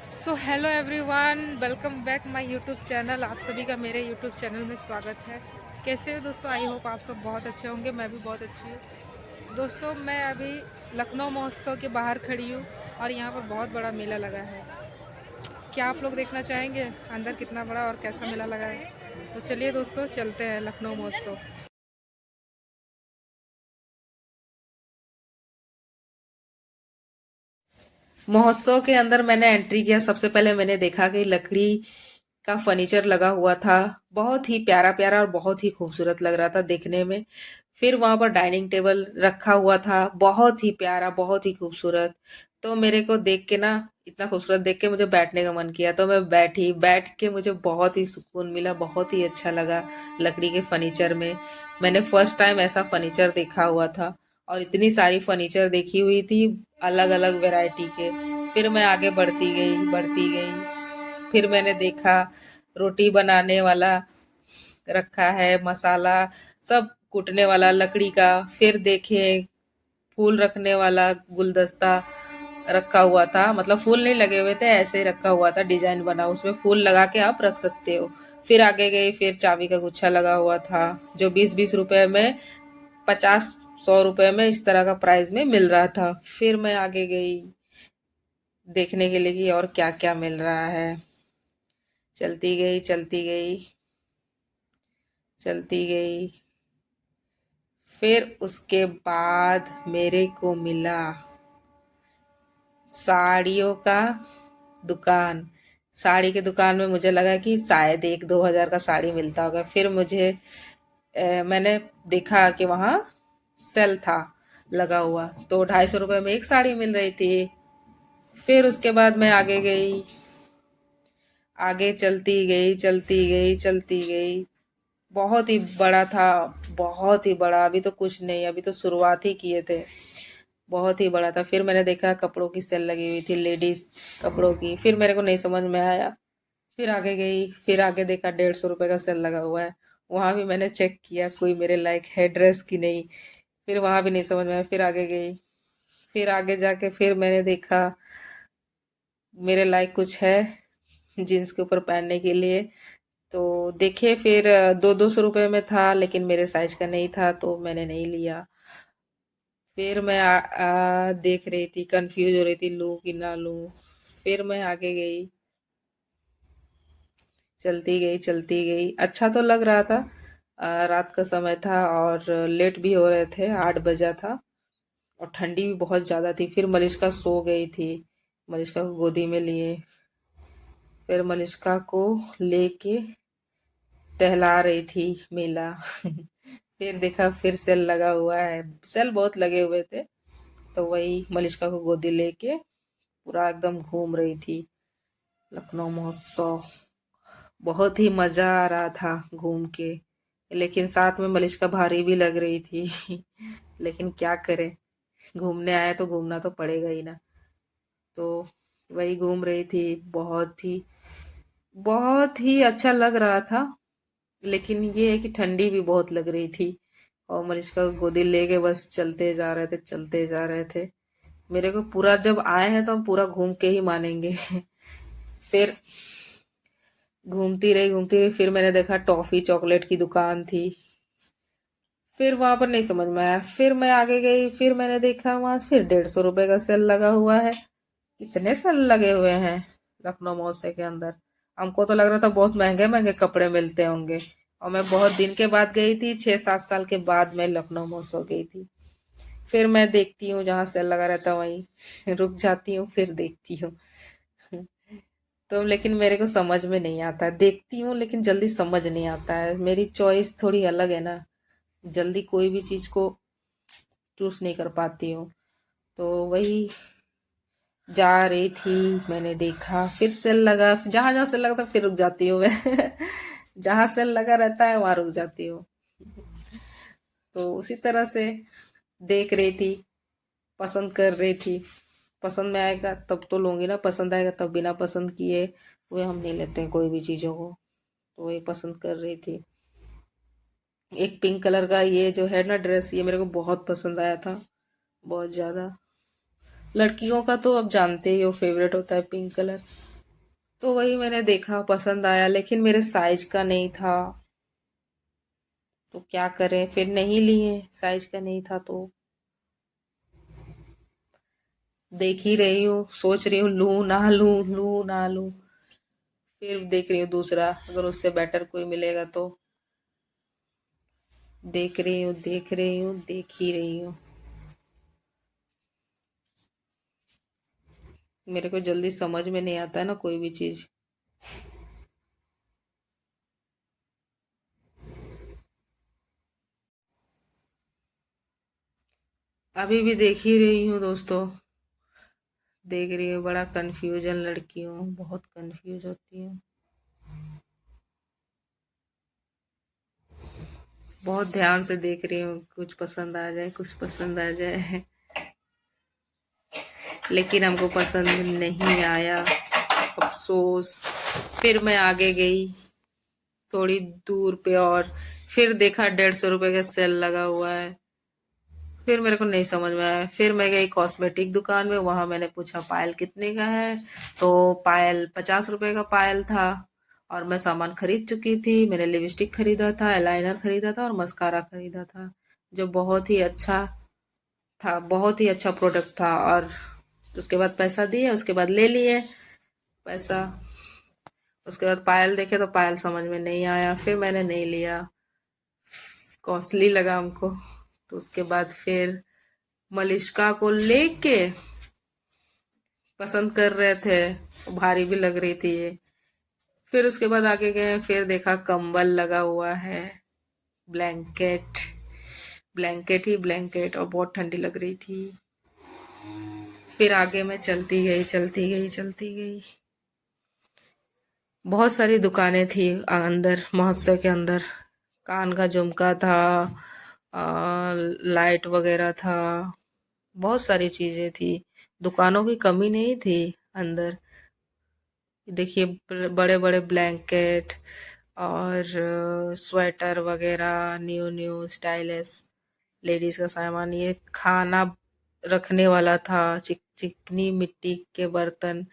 So hello everyone, welcome back my YouTube channel. आप सभी का मेरे यूट्यूब चैनल में स्वागत है। कैसे हो दोस्तों? आई होप आप सब बहुत अच्छे होंगे। मैं भी बहुत अच्छी हूँ। दोस्तों, मैं अभी लखनऊ महोत्सव के बाहर खड़ी हूँ और यहाँ पर बहुत बड़ा मेला लगा है। क्या आप लोग देखना चाहेंगे अंदर कितना बड़ा और कैसा मेला लगा है? तो चलिए दोस्तों, चलते हैं लखनऊ महोत्सव। महोत्सव के अंदर मैंने एंट्री किया। सबसे पहले मैंने देखा कि लकड़ी का फर्नीचर लगा हुआ था। बहुत ही प्यारा प्यारा और बहुत ही खूबसूरत लग रहा था देखने में। फिर वहां पर डाइनिंग टेबल रखा हुआ था, बहुत ही प्यारा, बहुत ही खूबसूरत। तो मेरे को देख के ना, इतना खूबसूरत देख के मुझे बैठने का मन किया, तो मैं बैठी। बैठ के मुझे बहुत ही सुकून मिला, बहुत ही अच्छा लगा लकड़ी के फर्नीचर में। मैंने फर्स्ट टाइम ऐसा फर्नीचर देखा हुआ था और इतनी सारी फर्नीचर देखी हुई थी, अलग अलग वैरायटी के। फिर मैं आगे बढ़ती गई, बढ़ती गई। फिर मैंने देखा रोटी बनाने वाला रखा है, मसाला सब कूटने वाला लकड़ी का। फिर देखे फूल रखने वाला गुलदस्ता रखा हुआ था। मतलब फूल नहीं लगे हुए थे, ऐसे ही रखा हुआ था, डिजाइन बना, उसमें फूल लगा के आप रख सकते हो। फिर आगे गई, फिर चाबी का गुच्छा लगा हुआ था जो 20-20 रुपए में, 50-100 रुपए में, इस तरह का प्राइस में मिल रहा था। फिर मैं आगे गई देखने के लिए कि और क्या क्या मिल रहा है। चलती गई, चलती गई, चलती गई। फिर उसके बाद मेरे को मिला साड़ियों का दुकान। साड़ी की दुकान में मुझे लगा कि शायद 1-2 हजार का साड़ी मिलता होगा। फिर मैंने देखा कि वहाँ सेल था लगा हुआ, तो 250 रुपये में एक साड़ी मिल रही थी। फिर उसके बाद मैं आगे गई, आगे चलती गई, चलती गई, चलती गई। बहुत ही बड़ा था, बहुत ही बड़ा। अभी तो कुछ नहीं, अभी तो शुरुआत ही किए थे। बहुत ही बड़ा था। फिर मैंने देखा कपड़ों की सेल लगी हुई थी, लेडीज कपड़ों की। फिर मेरे को नहीं समझ में आया। फिर आगे गई, फिर आगे देखा 150 रुपये का सेल लगा हुआ है। वहां भी मैंने चेक किया कोई मेरे लायक है ड्रेस की नहीं। फिर वहां भी नहीं समझ में आया। फिर आगे गई, फिर आगे जाके फिर मैंने देखा मेरे लायक कुछ है जीन्स के ऊपर पहनने के लिए। तो देखे, फिर 200-200 रुपये में था, लेकिन मेरे साइज का नहीं था, तो मैंने नहीं लिया। फिर मैं देख रही थी, कंफ्यूज हो रही थी लूं कि ना लूं। फिर मैं आगे गई, चलती गई, चलती गई। अच्छा तो लग रहा था। रात का समय था और लेट भी हो रहे थे, 8 बजा था और ठंडी भी बहुत ज्यादा थी। फिर मलिष्का सो गई थी, मलिष्का को गोदी में लिए। फिर मलिष्का को लेके टहला रही थी मेला। फिर देखा, फिर सेल लगा हुआ है। सेल बहुत लगे हुए थे, तो वही मलिष्का को गोदी लेके पूरा एकदम घूम रही थी लखनऊ महोत्सव। बहुत ही मजा आ रहा था घूम के। लेकिन साथ में मलिष्का भारी भी लग रही थी। लेकिन क्या करें, घूमने आए तो घूमना तो पड़ेगा ही ना। तो वही घूम रही थी। बहुत ही अच्छा लग रहा था। लेकिन ये है कि ठंडी भी बहुत लग रही थी और मलिष्का को गोदी लेके बस चलते जा रहे थे, चलते जा रहे थे। मेरे को पूरा, जब आए हैं तो हम पूरा घूम के ही मानेंगे। फिर घूमती रही, फिर मैंने देखा टॉफी चॉकलेट की दुकान थी। फिर वहां पर नहीं समझ में आया। फिर मैं आगे गई, फिर मैंने देखा वहां फिर 150 रुपए का सेल लगा हुआ है। इतने सेल लगे हुए हैं लखनऊ महोत्सव के अंदर। हमको तो लग रहा था बहुत महंगे महंगे कपड़े मिलते होंगे। और मैं बहुत दिन के बाद गई थी, 6-7 साल के बाद मैं लखनऊ महोत्सव गई थी। फिर मैं देखती हूँ जहाँ सेल लगा रहता है वहीं रुक जाती हूँ, फिर देखती हूँ। तो लेकिन मेरे को समझ में नहीं आता है, देखती हूँ लेकिन जल्दी समझ नहीं आता है। मेरी चॉइस थोड़ी अलग है ना, जल्दी कोई भी चीज को चूज नहीं कर पाती हूँ। तो वही जा रही थी, मैंने देखा फिर सेल लगा। जहां जहां सेल लगा था फिर रुक जाती हूँ मैं। जहां सेल लगा रहता है वहां रुक जाती हूँ। तो उसी तरह से देख रही थी, पसंद कर रही थी। पसंद में आएगा तब तो लूंगी ना, पसंद आएगा तब बिना पसंद किए हुए हम नहीं लेते हैं कोई भी चीजों को। तो वही पसंद कर रही थी। एक पिंक कलर का ये जो है ना ड्रेस, ये मेरे को बहुत पसंद आया था, बहुत ज्यादा। लड़कियों का तो अब जानते ही हो फेवरेट होता है पिंक कलर। तो वही मैंने देखा, पसंद आया, लेकिन मेरे साइज का नहीं था। तो क्या करें, फिर नहीं लिए, साइज का नहीं था तो। देख ही रही हूँ, सोच रही हूँ लूं ना लूं, लूं ना लूं। फिर देख रही हूँ दूसरा, अगर उससे बेटर कोई मिलेगा तो। देख रही हूँ, देख रही हूँ, देख ही रही हूँ। मेरे को जल्दी समझ में नहीं आता है ना कोई भी चीज। अभी भी देख ही रही हूँ दोस्तों। देख रही हूँ, बड़ा कंफ्यूजन लड़की हूँ, बहुत कंफ्यूज होती हूँ। बहुत ध्यान से देख रही हूँ, कुछ पसंद आ जाए, कुछ पसंद आ जाए। लेकिन हमको पसंद नहीं आया, अफसोस। फिर मैं आगे गई थोड़ी दूर पे, और फिर देखा 150 रुपए का सेल लगा हुआ है। फिर मेरे को नहीं समझ में आया, फिर मैं गई कॉस्मेटिक दुकान में, वहां मैंने पूछा पायल कितने का है। तो पायल 50 रुपए का पायल था। और मैं सामान खरीद चुकी थी, मैंने लिपस्टिक खरीदा था, आईलाइनर खरीदा था, और मस्कारा खरीदा था। जो बहुत ही अच्छा था, बहुत ही अच्छा प्रोडक्ट था। और उसके बाद पैसा दिए, उसके बाद ले लिए पैसा। उसके बाद पायल देखे तो पायल समझ में नहीं आया, फिर मैंने नहीं लिया, कॉस्टली लगा हमको। तो उसके बाद फिर मलिष्का को लेके पसंद कर रहे थे, भारी भी लग रही थी ये। फिर उसके बाद आगे गए, फिर देखा कंबल लगा हुआ है, ब्लैंकेट, ब्लैंकेट ही ब्लैंकेट, और बहुत ठंडी लग रही थी। फिर आगे मैं चलती गई, चलती गई, चलती गई। बहुत सारी दुकानें थी अंदर, महोत्सव के अंदर। कान का झुमका था, लाइट वगैरह था, बहुत सारी चीजें थी। दुकानों की कमी नहीं थी अंदर। देखिए, बड़े बड़े ब्लैंकेट और स्वेटर वगैरह, न्यू न्यू स्टाइलिश लेडीज का सामान। ये खाना रखने वाला था, चिकनी मिट्टी के बर्तन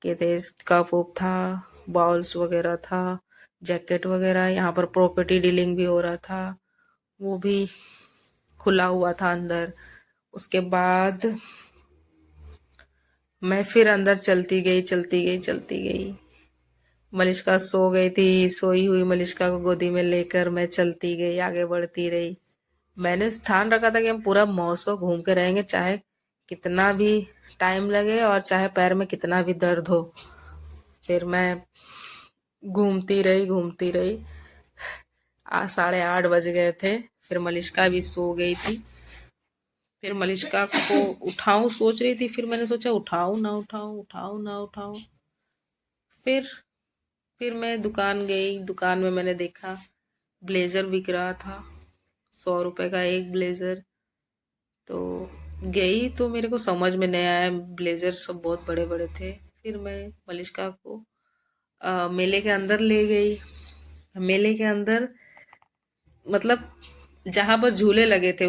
के थे, कप उप था, बाउल्स वगैरह था, जैकेट वगैरह। यहाँ पर प्रॉपर्टी डीलिंग भी हो रहा था, वो भी खुला हुआ था अंदर। उसके बाद मैं फिर अंदर चलती गई, चलती गई, चलती गई। मलिष्का सो गई थी, सोई हुई मलिष्का को गोदी में लेकर मैं चलती गई, आगे बढ़ती रही। मैंने ठान रखा था कि हम पूरा महोत्सव घूम के रहेंगे, चाहे कितना भी टाइम लगे और चाहे पैर में कितना भी दर्द हो। फिर मैं घूमती रही, घूमती रही। 8:30 बज गए थे। फिर मलिष्का भी सो गई थी। फिर मलिष्का को उठाऊं सोच रही थी, फिर मैंने सोचा उठाऊं ना उठाऊं, उठाऊं ना उठाऊं। फिर फिर मैं दुकान गई, दुकान में मैंने देखा ब्लेजर बिक रहा था, 100 रुपए का एक ब्लेजर। तो गई, तो मेरे को समझ में नहीं आया, ब्लेजर सब बहुत बड़े बड़े थे। फिर मैं मलिष्का को मेले के अंदर ले गई। मेले के अंदर, मतलब जहां पर झूले लगे थे,